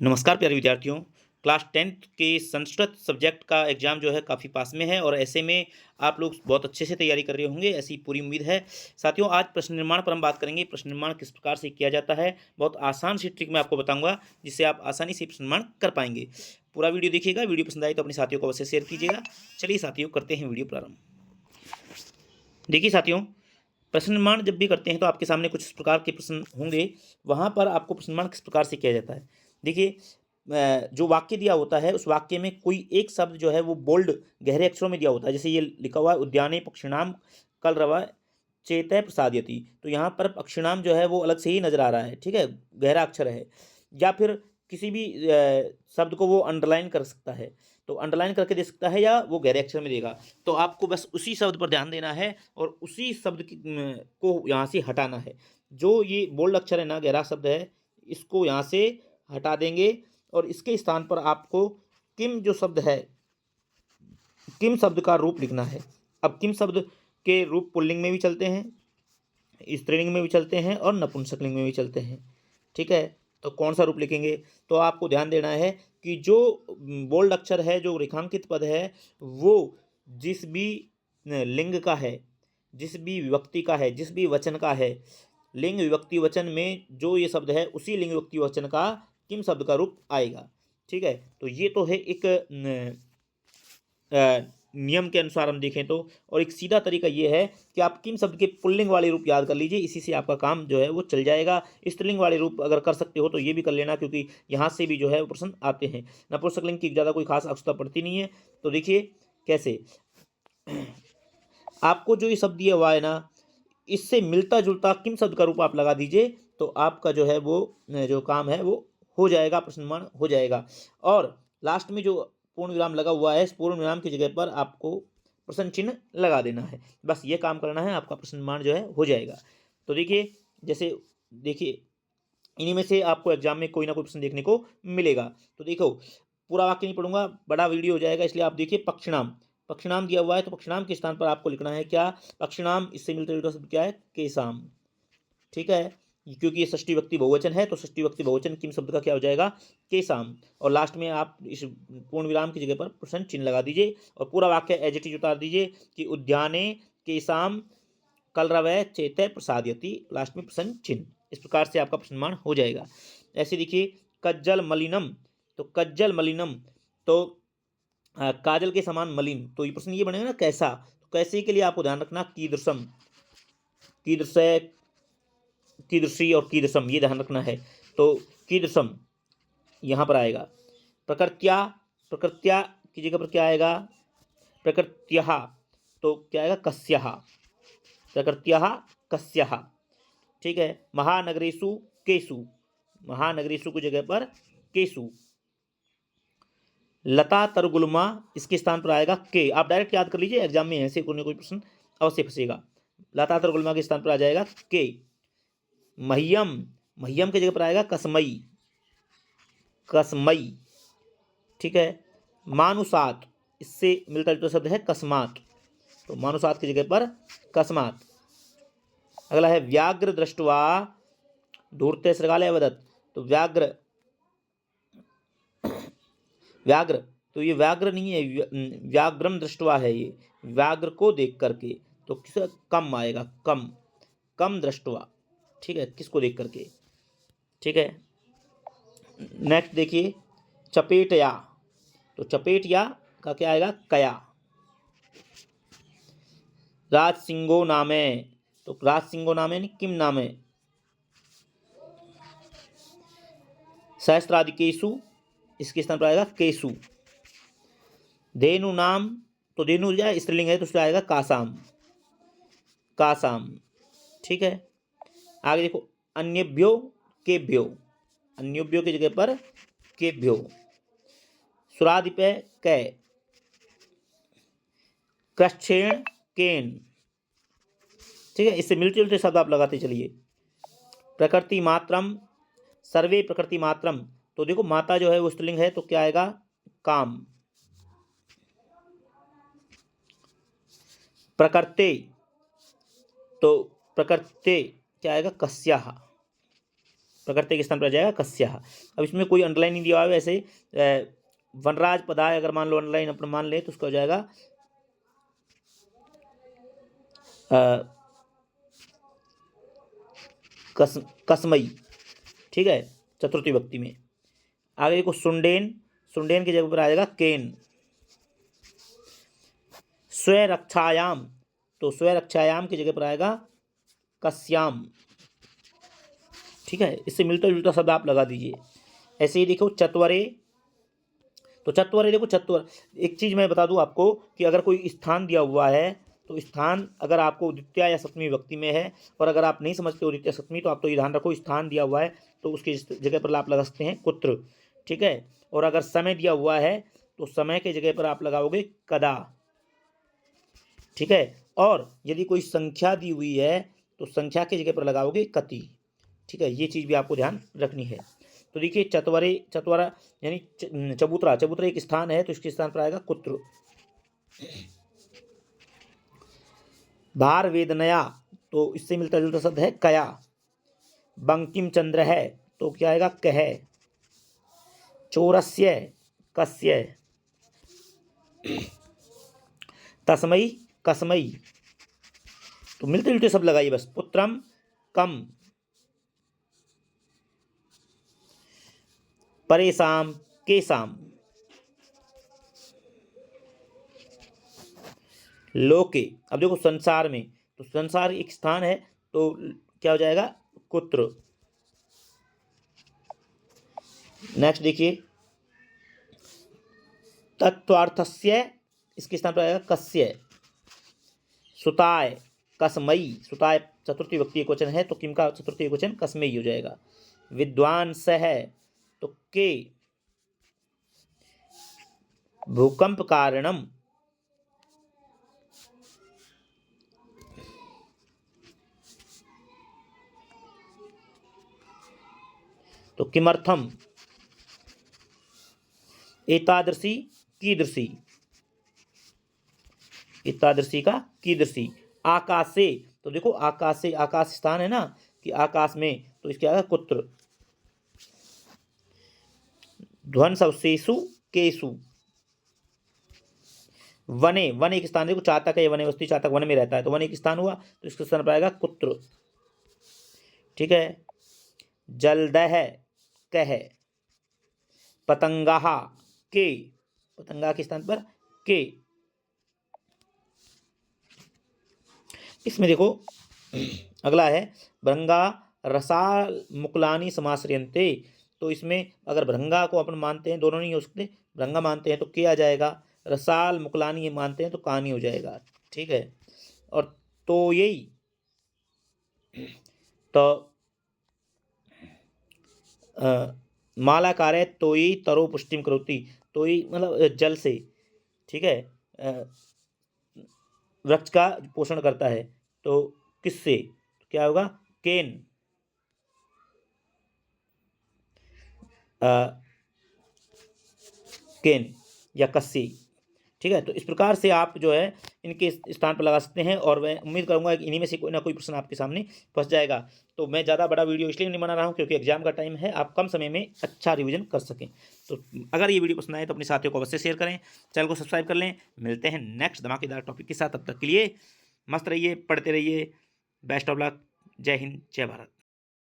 नमस्कार प्यारे विद्यार्थियों। क्लास 10th के संस्कृत सब्जेक्ट का एग्ज़ाम जो है काफ़ी पास में है और ऐसे में आप लोग बहुत अच्छे से तैयारी कर रहे होंगे, ऐसी पूरी उम्मीद है। साथियों, आज प्रश्न निर्माण पर हम बात करेंगे। प्रश्न निर्माण किस प्रकार से किया जाता है, बहुत आसान सी ट्रिक मैं आपको बताऊंगा जिससे आप आसानी से प्रश्न निर्माण कर पाएंगे। पूरा वीडियो देखिएगा। वीडियो पसंद आए तो अपने साथियों को अवश्य शेयर कीजिएगा। चलिए साथियों, करते हैं वीडियो प्रारंभ। देखिए साथियों, प्रश्न निर्माण जब भी करते हैं तो आपके सामने कुछ इस प्रकार के प्रश्न होंगे। वहाँ पर आपको प्रश्न निर्माण किस प्रकार से किया जाता है। देखिए, जो वाक्य दिया होता है उस वाक्य में कोई एक शब्द जो है वो बोल्ड गहरे अक्षरों में दिया होता है। जैसे ये लिखा हुआ है, उद्याने पक्षिणाम कलरव चेतः प्रसादयति। तो यहाँ पर पक्षिणाम जो है वो अलग से ही नजर आ रहा है, ठीक है, गहरा अक्षर है। या फिर किसी भी शब्द को वो अंडरलाइन कर सकता है, तो अंडरलाइन करके दे सकता है, या वो गहरे अक्षर में देगा। तो आपको बस उसी शब्द पर ध्यान देना है और उसी शब्द को यहाँ से हटाना है। जो ये बोल्ड अक्षर है ना, गहरा शब्द है, इसको यहाँ से हटा देंगे और इसके स्थान पर आपको किम जो शब्द है, किम शब्द का रूप लिखना है। अब किम शब्द के रूप पुल्लिंग में भी चलते हैं, स्त्रीलिंग में भी चलते हैं और नपुंसकलिंग में भी चलते हैं, ठीक है। तो कौन सा रूप लिखेंगे, तो आपको ध्यान देना है कि जो बोल्ड अक्षर है, जो रेखांकित पद है, वो जिस भी लिंग का है, जिस भी विभक्ति का है, जिस भी वचन का है, लिंग विभक्ति वचन में जो ये शब्द है उसी लिंग विभक्ति वचन का किम शब्द का रूप आएगा, ठीक है। तो ये तो है एक नियम के अनुसार हम देखें तो। और एक सीधा तरीका ये है कि आप किम शब्द के पुल्लिंग वाले रूप याद कर लीजिए, इसी से आपका काम जो है वो चल जाएगा। स्त्रीलिंग वाले रूप अगर कर सकते हो तो ये भी कर लेना, क्योंकि यहाँ से भी जो है वो प्रश्न आते हैं। नपुंसकलिंग की ज़्यादा कोई खास आवश्यकता पड़ती नहीं है। तो देखिए कैसे आपको जो ये शब्द दिया हुआ है ना, इससे मिलता जुलता किम शब्द का रूप आप लगा दीजिए, तो आपका जो है वो जो काम है वो हो जाएगा, प्रश्न निर्माण हो जाएगा। और लास्ट में जो पूर्ण विराम लगा हुआ है, इस पूर्ण विराम की जगह पर आपको प्रश्न चिन्ह लगा देना है। बस ये काम करना है, आपका प्रश्न निर्माण जो है हो जाएगा। तो देखिए, जैसे देखिए, इन्हीं में से आपको एग्जाम में कोई ना कोई प्रश्न देखने को मिलेगा। तो देखो, पूरा वाक्य नहीं पढ़ूंगा, बड़ा वीडियो हो जाएगा, इसलिए आप देखिए। पक्षिणाम, पक्षिणाम दिया हुआ है तो पक्षिणाम के स्थान पर आपको लिखना है क्या, पक्षिणाम। इससे मिलता जुलता शब्द क्या है, केसाम, ठीक है। क्योंकि ये षष्ठी विभक्ति बहुवचन है तो षष्ठी विभक्ति बहुवचन किम शब्द का क्या हो जाएगा, केसाम। और लास्ट में आप इस पूर्ण विराम की जगह पर प्रश्न चिन्ह लगा दीजिए और पूरा वाक्य एज इट इज उतार दीजिए कि उद्याने केसाम कलरवै चेतः प्रसादयति, लास्ट में प्रश्न चिन्ह। इस प्रकार से आपका प्रश्न निर्माण हो जाएगा। ऐसे देखिए, कज्जल मलिनम, तो कज्जल मलिनम, तो काजल के समान मलिन, तो ये प्रश्न ये बनेगा ना कैसा। तो कैसे के लिए आपको ध्यान रखना, कीदृशम, कीदृश, कीदृशी और कीदृशम, ये ध्यान रखना है। तो कीदृशम यहाँ पर आएगा। प्रकृत्या, प्रकृत्या की जगह पर क्या आएगा, प्रकृत्यः, तो क्या आएगा, कस्यः, प्रकृत्यः कस्यः, ठीक है। महानगरेषु केषु, महानगरेषु की जगह पर केषु। लता तरगुल्मा, इसके स्थान पर आएगा के। आप डायरेक्ट याद कर लीजिए, एग्जाम में ऐसे कोई ना कोई प्रश्न अवश्य फंसेगा। लता तरगुल्मा के स्थान पर आ जाएगा के। मह्यम, मह्यम की जगह पर आएगा कसमई, कसमई, ठीक है। मानुसात, इससे मिलता जुलता शब्द है कस्मात, तो मानुसात की जगह पर कस्मात। अगला है व्याघ्र दृष्टवा धूर्ते सृगालय वदत्, तो व्याघ्र, व्याघ्र, तो ये व्याघ्र नहीं है, व्याघ्रम दृष्टवा है, ये व्याघ्र को देख करके। तो किस, कम आएगा, कम, कम दृष्टवा, ठीक है, किसको देख करके, ठीक है। नेक्स्ट देखिए, चपेटया, तो चपेटया का क्या आएगा, कया। राज सिंगो नामे, तो राज सिंगो नामे नहीं, किम नामे। सहस्त्राधिकेशु, इसके स्थान पर आएगा केशु। धेनु नाम, तो धेनु जाए स्त्रीलिंग है तो उसमें आएगा कासाम, कासाम, ठीक है। आगे देखो, अन्यभ्यो केभ्यो, अन्योभ्यो की जगह पर केभ्यो। सुराधिपय कै, कृच्छेण केन, ठीक है। इससे मिलते जुलते शब्द आप लगाते चलिए। प्रकृति मात्रम, सर्वे प्रकृति मात्रम, तो देखो माता जो है वो स्त्रीलिंग है तो क्या आएगा, काम। प्रकृते, तो प्रकृते क्या आएगा, कस्याः, प्रकृति के स्थान पर आ जाएगा कस्यः। अब इसमें कोई अंडरलाइन नहीं दिया हुआ है, वैसे वनराज पदाय अगर मान लो अंडरलाइन अपना मान ले तो उसका हो जाएगा कसमई, ठीक है, चतुर्थी विभक्ति में। आगे देखो सुंडेन, सुंडेन की जगह पर आ जाएगा केन। स्वरक्षायाम, तो स्वरक्षायाम की जगह पर आएगा कस्याम, ठीक है। इससे मिलता जुलता शब्द आप लगा दीजिए। ऐसे ही देखो चत्वरे, तो चत्वरे देखो चत्वर, एक चीज मैं बता दूं आपको कि अगर कोई स्थान दिया हुआ है तो स्थान अगर आपको द्वितीय या सप्तमी विभक्ति में है, और अगर आप नहीं समझते हो द्वितीय सप्तमी तो आप तो ये ध्यान रखो स्थान दिया हुआ है तो उसकी जगह पर आप लगा सकते हैं कुत्र, ठीक है। और अगर समय दिया हुआ है तो समय के जगह पर आप लगाओगे कदा, ठीक है। और यदि कोई संख्या दी हुई है तो संख्या की जगह पर लगाओगे कति, ठीक है। ये चीज भी आपको ध्यान रखनी है। तो देखिए चत्वरे, चत्वरा यानी चबूतरा, चबूतरा एक स्थान है तो इसके स्थान पर आएगा कुत्र। भार वेदनया, तो इससे मिलता जुलता शब्द है कया। बंकिम चंद्र है तो क्या आएगा कह। चोरस्य कस्य। तस्मई कसमई, तो मिलते जुलते शब्द लगाइए बस। पुत्रम कम। परेशान केसाम। लोके, अब देखो संसार में, तो संसार एक स्थान है तो क्या हो जाएगा कुत्र। नेक्स्ट देखिए तत्वार्थस्य, इसके स्थान पर आएगा कस्य। सुताय कसमई, सुताय चतुर्थी विभक्ति एकवचन है तो किम का चतुर्थी एकवचन कसमई हो जाएगा। विद्वान सह तो के। भूकंप कारणम, तो किमर्थम। एतादृशी कीदृशी, एतादृशी का कीदृशी। आकाशे, तो देखो आकाशे, आकाश स्थान है ना कि आकाश में, तो इसके आएगा कुत्र। ध्वंसवशेषु केसु। वने, वन एक स्थान, देखो चातक है, वने वस्तु चातक वन में रहता है तो वन एक स्थान हुआ तो इसके स्थान पर आएगा कुत्र, ठीक है। जलदह कह। पतंगाहा के, पतंगा के स्थान पर के। इसमें देखो अगला है भृंगा रसाल मुकुलानी समाश्रयन्ते, तो इसमें अगर भृंगा को अपन मानते हैं, दोनों नहीं हो सकते, भृंगा मानते हैं तो के आ जाएगा, रसाल मुकुलानी ये मानते हैं तो कहानी हो जाएगा, ठीक है। और तो यही तो माला कार्य तो ही तरो पुष्टिम करोती, तो ही मतलब जल से, ठीक है, वृक्ष का पोषण करता है। तो किससे, क्या होगा केन। केन या कस्सी, ठीक है। तो इस प्रकार से आप जो है इनके स्थान पर लगा सकते हैं और मैं उम्मीद करूंगा कि इन्हीं में से कोई ना कोई प्रश्न आपके सामने फंस जाएगा। तो मैं ज़्यादा बड़ा वीडियो इसलिए नहीं बना रहा हूं क्योंकि एग्जाम का टाइम है, आप कम समय में अच्छा रिवीजन कर सकें। तो अगर ये वीडियो पसंद आए तो अपने साथियों को अवश्य शेयर करें, चैनल को सब्सक्राइब कर लें। मिलते हैं नेक्स्ट धमाकेदार टॉपिक के साथ, तब तक के लिए मस्त रहिए, पढ़ते रहिए। Best of luck. जय हिंद, जय भारत।